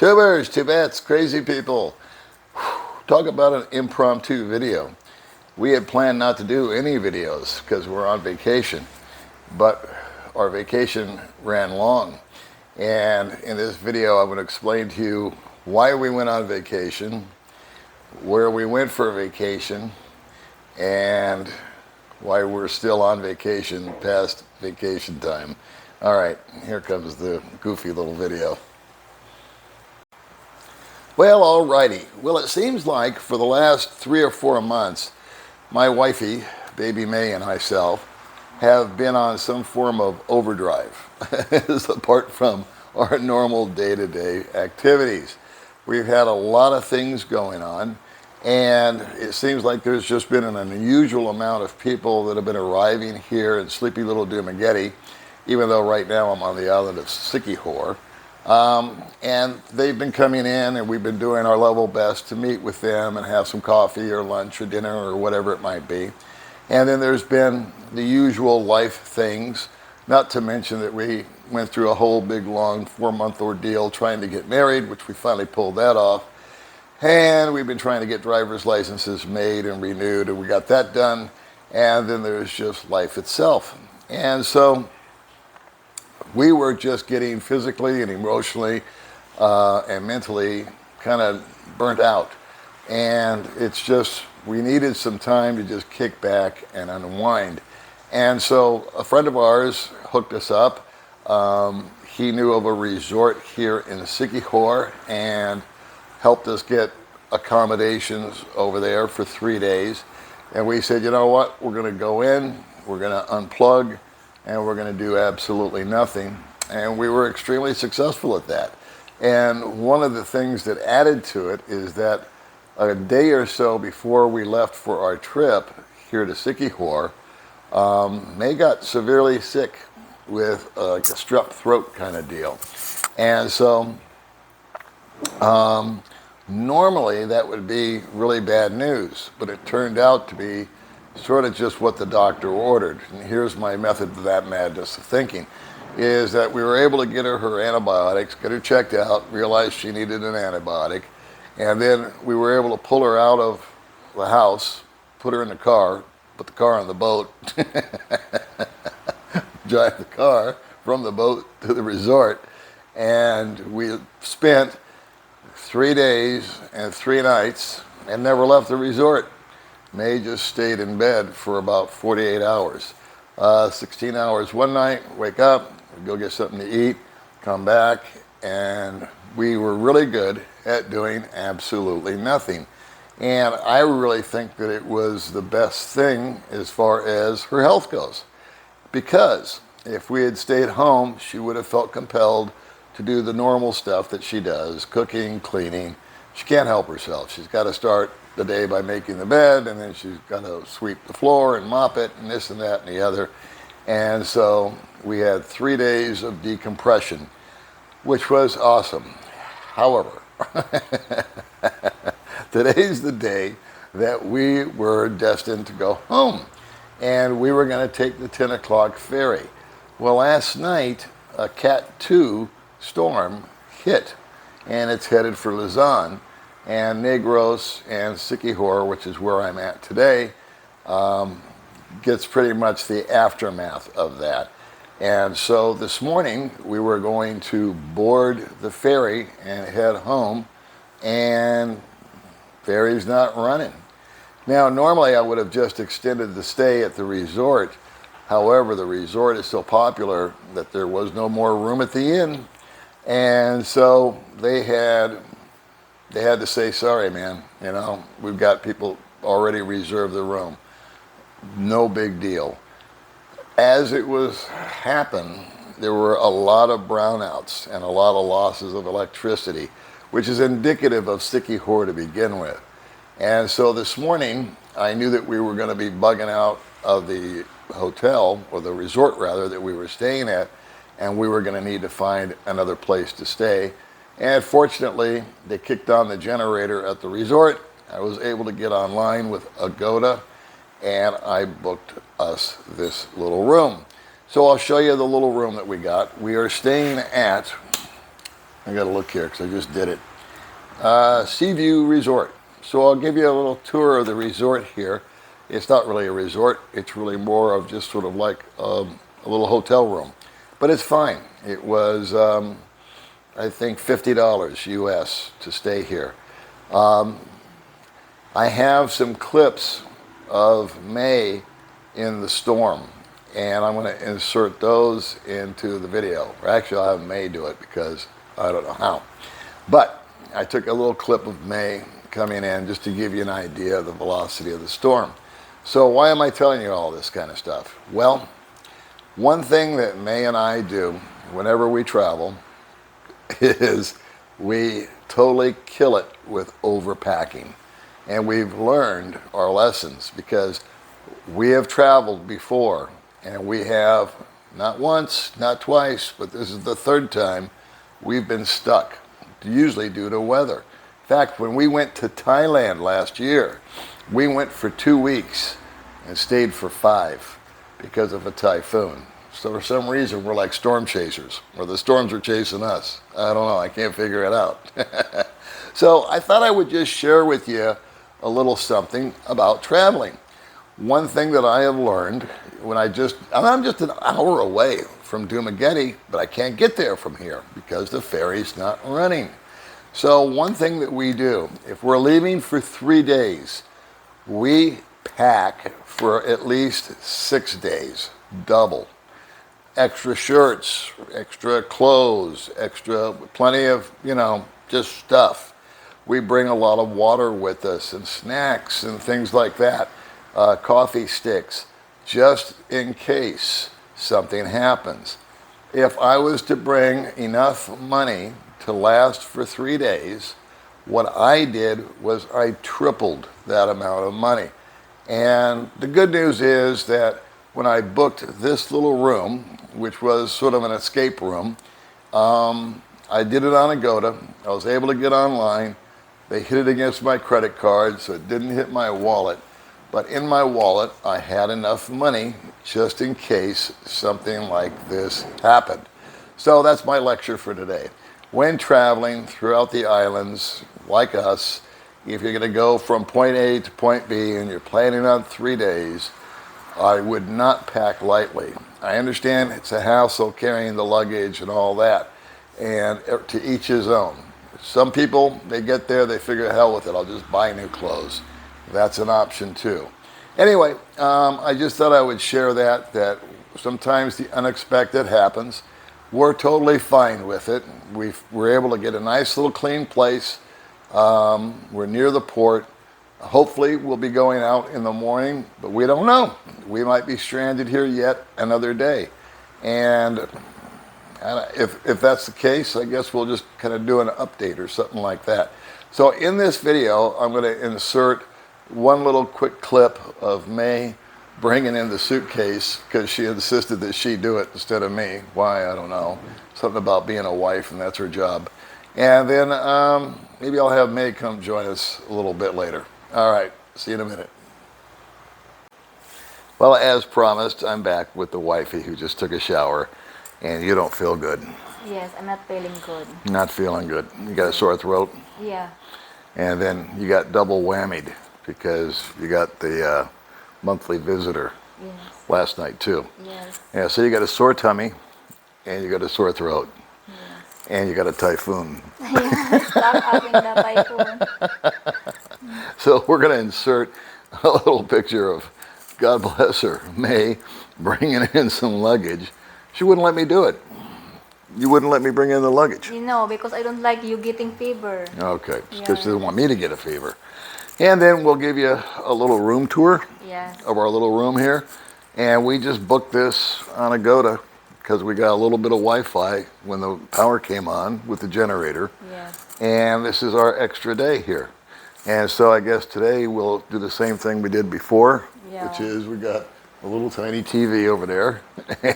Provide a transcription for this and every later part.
Tubers, Tibets, crazy people. Talk about an impromptu video. We had planned not to do any videos because we're on vacation, but our vacation ran long. And in this video, I'm going to explain to you why we went on vacation, where we went for vacation, and why we're still on vacation past vacation time. All right, here comes the goofy little video. Well, alrighty. Well, it seems like for the last 3 or 4 months, my wifey, baby May, and myself have been on some form of overdrive, apart from our normal day-to-day activities. We've had a lot of things going on, and it seems like there's just been an unusual amount of people that have been arriving here in sleepy little Dumaguete, even though right now I'm on the island of Siquijor. And they've been coming in, and we've been doing our level best to meet with them and have some coffee or lunch or dinner or whatever it might be. And then there's been the usual life things, not to mention that we went through a whole big long 4-month ordeal trying to get married, which we finally pulled that off. And we've been trying to get driver's licenses made and renewed, and we got that done. And then there's just life itself. And so we were just getting physically and emotionally and mentally kind of burnt out. And it's just, we needed some time to just kick back and unwind. And so a friend of ours hooked us up. He knew of a resort here in Siquijor and helped us get accommodations over there for 3 days. And we said, you know what, we're going to go in, we're going to unplug, and we're going to do absolutely nothing. And we were extremely successful at that. And one of the things that added to it is that a day or so before we left for our trip here to Siquijor, May got severely sick with like a strep throat kind of deal. And so normally that would be really bad news, but it turned out to be sort of just what the doctor ordered. And here's my method to that madness of thinking, is that we were able to get her antibiotics, get her checked out, realized she needed an antibiotic, and then we were able to pull her out of the house, put her in the car, put the car on the boat, drive the car from the boat to the resort, and we spent 3 days and 3 nights and never left the resort. May just stayed in bed for about 48 hours. 16 hours one night, wake up, go get something to eat, come back, and we were really good at doing absolutely nothing. And I really think that it was the best thing as far as her health goes. Because if we had stayed home, she would have felt compelled to do the normal stuff that she does, cooking, cleaning. She can't help herself. She's got to start the day by making the bed, and then she's got to sweep the floor and mop it and this and that and the other. And so we had 3 days of decompression, which was awesome. However, today's the day that we were destined to go home, and we were going to take the 10 o'clock ferry. Well, last night a Cat 2 storm hit, and it's headed for Luzon. And Negros and Siquijor, which is where I'm at today, gets pretty much the aftermath of that. And so this morning we were going to board the ferry and head home, and ferry's not running. Now, normally I would have just extended the stay at the resort. However, the resort is so popular that there was no more room at the inn. And so they had to say, sorry, man, you know, we've got people already reserved the room. No big deal. As it was happening, there were a lot of brownouts and a lot of losses of electricity, which is indicative of Siquijor to begin with. And so this morning, I knew that we were going to be bugging out of the hotel, or the resort rather, that we were staying at, and we were going to need to find another place to stay. And fortunately, they kicked on the generator at the resort. I was able to get online with Agoda, and I booked us this little room. So I'll show you the little room that we got. We are staying at I got to look here because I just did it. Seaview Resort. So I'll give you a little tour of the resort here. It's not really a resort. It's really more of just sort of like a little hotel room. But it's fine. It was, I think, $50 US to stay here. I have some clips of May in the storm, and I'm going to insert those into the video. Or actually, I'll have May do it because I don't know how. But I took a little clip of May coming in just to give you an idea of the velocity of the storm. So why am I telling you all this kind of stuff? Well, one thing that May and I do whenever we travel is we totally kill it with overpacking. And we've learned our lessons because we have traveled before, and we have not once, not twice, but this is the third time we've been stuck, usually due to weather. In fact, when we went to Thailand last year, we went for 2 weeks and stayed for 5 because of a typhoon. So for some reason, we're like storm chasers, or the storms are chasing us. I don't know, I can't figure it out. So I thought I would just share with you a little something about traveling. One thing that I have learned when I'm just an hour away from Dumaguete, but I can't get there from here because the ferry's not running. So one thing that we do, if we're leaving for 3 days, we pack for at least 6 days, double. Extra shirts, extra clothes, extra, plenty of, just stuff. We bring a lot of water with us and snacks and things like that, coffee sticks, just in case something happens. If I was to bring enough money to last for 3 days, what I did was I tripled that amount of money. And the good news is that when I booked this little room, which was sort of an escape room, I did it on Agoda. I was able to get online. They hit it against my credit card, so it didn't hit my wallet. But in my wallet, I had enough money just in case something like this happened. So that's my lecture for today. When traveling throughout the islands, like us, if you're going to go from point A to point B and you're planning on 3 days, I would not pack lightly. I understand it's a hassle carrying the luggage and all that, and to each his own. Some people, they get there, they figure, hell with it, I'll just buy new clothes. That's an option too. Anyway, I just thought I would share that sometimes the unexpected happens. We're totally fine with it. We're able to get a nice little clean place. We're near the port. Hopefully we'll be going out in the morning, but we don't know. We might be stranded here yet another day. And if that's the case, I guess we'll just kind of do an update or something like that. So in this video, I'm going to insert one little quick clip of May bringing in the suitcase because she insisted that she do it instead of me. Why, I don't know. Something about being a wife, and that's her job. And then maybe I'll have May come join us a little bit later. All right, see you in a minute. Well, as promised, I'm back with the wifey who just took a shower, and you don't feel good. Yes, I'm not feeling good. Not feeling good. You got a sore throat? Yeah. And then you got double whammied because you got the monthly visitor last night too. Yes. Yeah, so you got a sore tummy, and you got a sore throat, and you got a typhoon. Yeah, stop having the typhoon. So we're going to insert a little picture of, God bless her, May, bringing in some luggage. She wouldn't let me do it. You wouldn't let me bring in the luggage. Because I don't like you getting fever. Okay, because she doesn't want me to get a fever. And then we'll give you a little room tour of our little room here. And we just booked this on Agoda because we got a little bit of Wi-Fi when the power came on with the generator. Yes. And this is our extra day here. And so I guess today we'll do the same thing we did before, which is we got a little tiny TV over there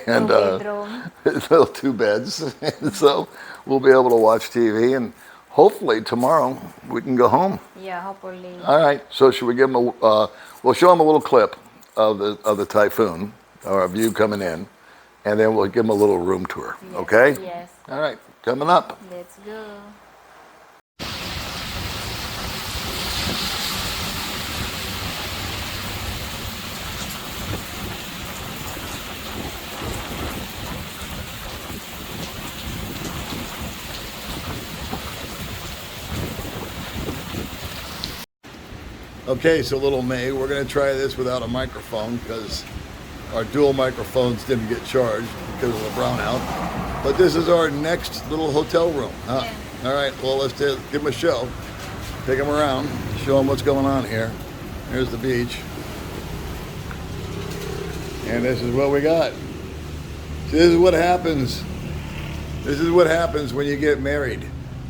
and little 2 beds. And so we'll be able to watch TV, and hopefully tomorrow we can go home. Yeah, hopefully. All right. So should we give them we'll show them a little clip of the typhoon, or a view coming in, and then we'll give them a little room tour. Yes. Okay? Yes. All right. coming up. Let's go. Okay, so little May, we're going to try this without a microphone because our dual microphones didn't get charged because of the brownout. But this is our next little hotel room. Huh? Yeah. All right, well, let's give them a show. Take them around, show them what's going on here. Here's the beach. And this is what we got. This is what happens. This is what happens when you get married.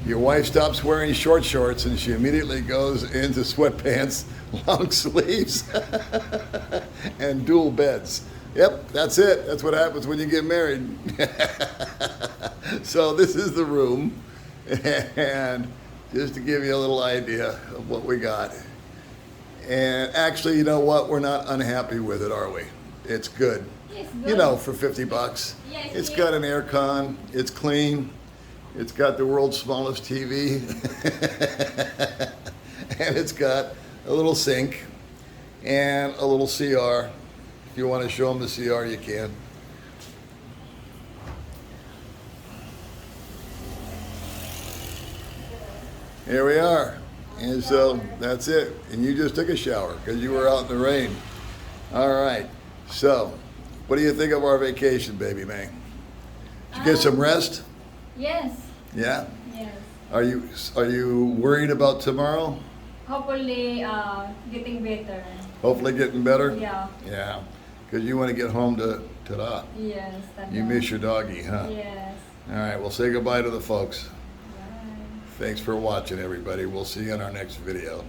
Your wife stops wearing short shorts and she immediately goes into sweatpants, long sleeves, and dual beds. Yep, that's it. That's what happens when you get married. So this is the room. And just to give you a little idea of what we got. And actually, you know what? We're not unhappy with it, are we? It's good. It's good. You know, for 50 bucks. Yes, It's yes. got an air con. It's clean. It's got the world's smallest TV. And it's got a little sink and a little CR. If you want to show them the CR, you can. Here we are. And so that's it. And you just took a shower because you were out in the rain. All right. So, what do you think of our vacation, baby May? Did you get some rest? Yes. Yeah? Yes. Are you worried about tomorrow? Hopefully, getting better. Hopefully getting better? Yeah. Yeah. Because you want to get home to Ta-da. Yes. You miss your doggy, huh? Yes. All right. Well, say goodbye to the folks. Bye. Thanks for watching, everybody. We'll see you in our next video.